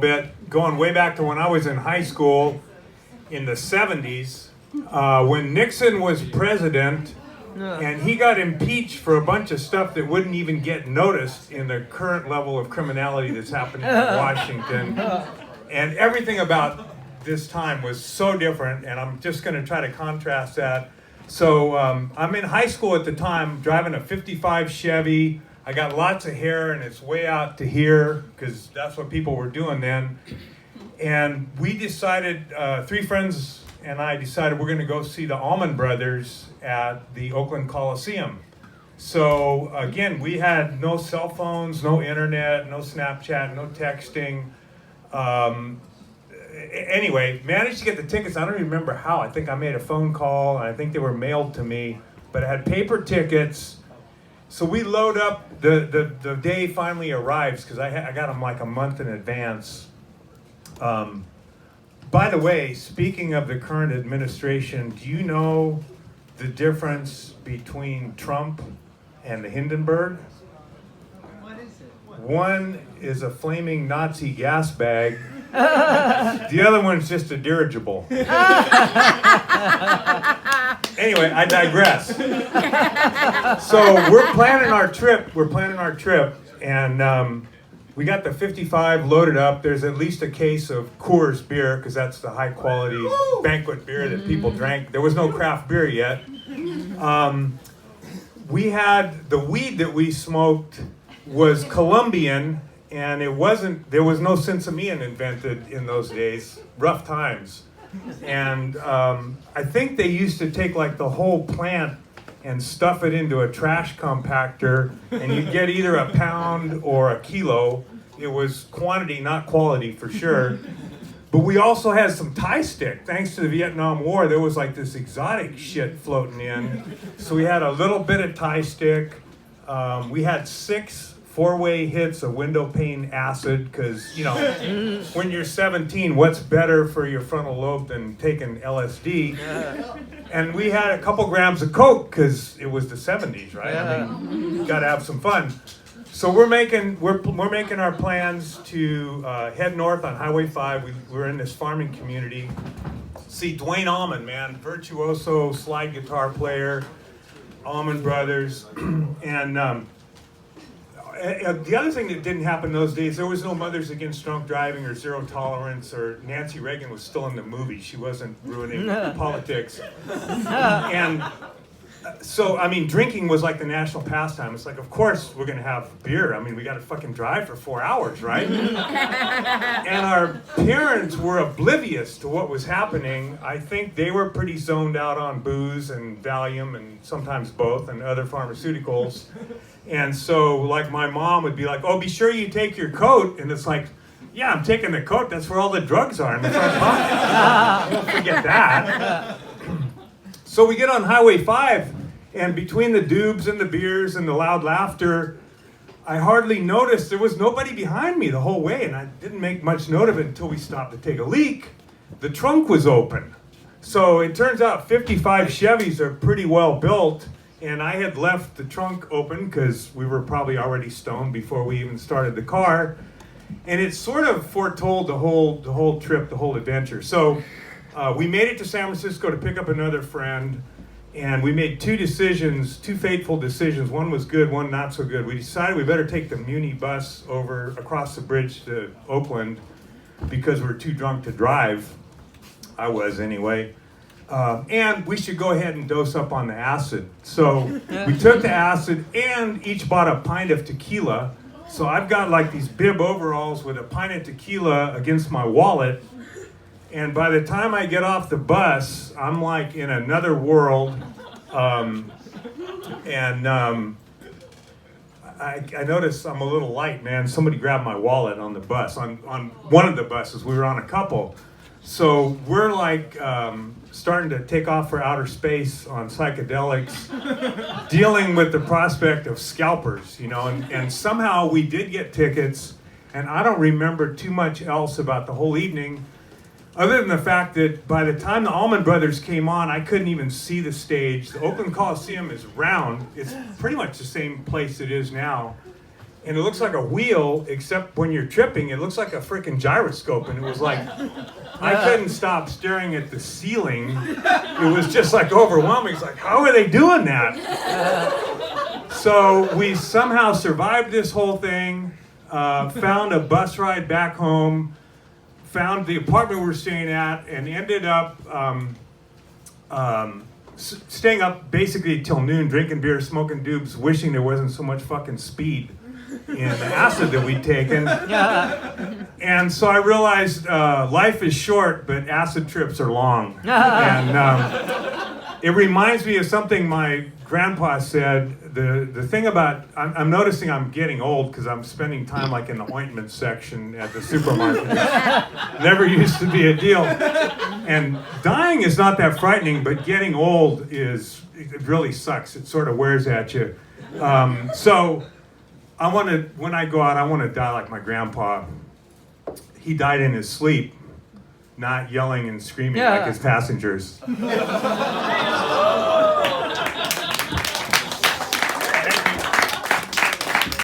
bit, going way back to when I was in high school in the 70s, when Nixon was president, and he got impeached for a bunch of stuff that wouldn't even get noticed in the current level of criminality that's happening in Washington. And everything about this time was so different, and I'm just going to try to contrast that. So I'm in high school at the time, driving a 55 Chevy. I got lots of hair, and it's way out to here, because that's what people were doing then. And we decided, three friends and I decided we're going to go see the Allman Brothers at the Oakland Coliseum. So again, we had no cell phones, no internet, no Snapchat, no texting. Anyway, managed to get the tickets. I don't even remember how. I think I made a phone call, and I think they were mailed to me. But I had paper tickets. So we load up, the day finally arrives, because I got them like a month in advance. By the way, speaking of the current administration, do you know the difference between Trump and the Hindenburg? What is it? One is a flaming Nazi gas bag. The other one's just a dirigible. Anyway, I digress. So we're planning our trip, and we got the 55 loaded up. There's at least a case of Coors beer, because that's the high quality banquet beer that people drank. There was no craft beer yet. We had the weed that we smoked was Colombian, and there was no Sensimilla invented in those days. Rough times. And I think they used to take like the whole plant and stuff it into a trash compactor, and you'd get either a pound or a kilo. It was quantity, not quality, for sure. But we also had some Thai stick. Thanks to the Vietnam War, there was like this exotic shit floating in. So we had a little bit of Thai stick. We had 6 4-way hits of window pane acid, because, you know, when you're 17, what's better for your frontal lobe than taking LSD? And we had a couple grams of Coke, because it was the 70s, right? I mean, you gotta have some fun. So we're making our plans to head north on Highway 5. We're in this farming community. See Duane Allman, man, virtuoso slide guitar player, Allman Brothers, and the other thing that didn't happen those days, there was no Mothers Against Drunk Driving or Zero Tolerance, or Nancy Reagan was still in the movie. She wasn't ruining politics. And so, I mean, drinking was like the national pastime. It's like, of course we're going to have beer. I mean, we got to fucking drive for 4 hours, right? And our parents were oblivious to what was happening. I think they were pretty zoned out on booze and Valium, and sometimes both, and other pharmaceuticals. And so, like, my mom would be like, oh, be sure you take your coat. And it's like, yeah, I'm taking the coat. That's where all the drugs are in the front pocket. Don't forget that. So we get on Highway 5, and between the doobs and the beers and the loud laughter, I hardly noticed there was nobody behind me the whole way, and I didn't make much note of it until we stopped to take a leak. The trunk was open. So it turns out 55 Chevys are pretty well built, and I had left the trunk open because we were probably already stoned before we even started the car. And it sort of foretold the whole trip, the whole adventure. So we made it to San Francisco to pick up another friend, and we made 2 fateful decisions. One was good, one not so good. We decided we better take the Muni bus over across the bridge to Oakland because we were too drunk to drive. I was anyway. And we should go ahead and dose up on the acid. So we took the acid and each bought a pint of tequila. So I've got like these bib overalls with a pint of tequila against my wallet. And by the time I get off the bus, I'm like in another world. I noticed I'm a little light, man. Somebody grabbed my wallet on the bus, on one of the buses. We were on a couple. So we're like starting to take off for outer space on psychedelics, dealing with the prospect of scalpers, you know, and somehow we did get tickets, and I don't remember too much else about the whole evening, other than the fact that by the time the Allman Brothers came on, I couldn't even see the stage. The Oakland Coliseum is round. It's pretty much the same place it is now. and it looks like a wheel, except when you're tripping, it looks like a freaking gyroscope. And it was like, I couldn't stop staring at the ceiling. It was just like overwhelming. It's like, how are they doing that? So we somehow survived this whole thing, found a bus ride back home, found the apartment we were staying at, and ended up staying up basically till noon, drinking beer, smoking doobs, wishing there wasn't so much fucking speed in the acid that we'd taken. And so I realized life is short, but acid trips are long. And it reminds me of something my grandpa said. The thing about, I'm noticing I'm getting old because I'm spending time like in the ointment section at the supermarket. Never used to be a deal. And dying is not that frightening, but getting old it really sucks. It sort of wears at you. So when I go out, I want to die like my grandpa. He died in his sleep, not yelling and screaming like his passengers.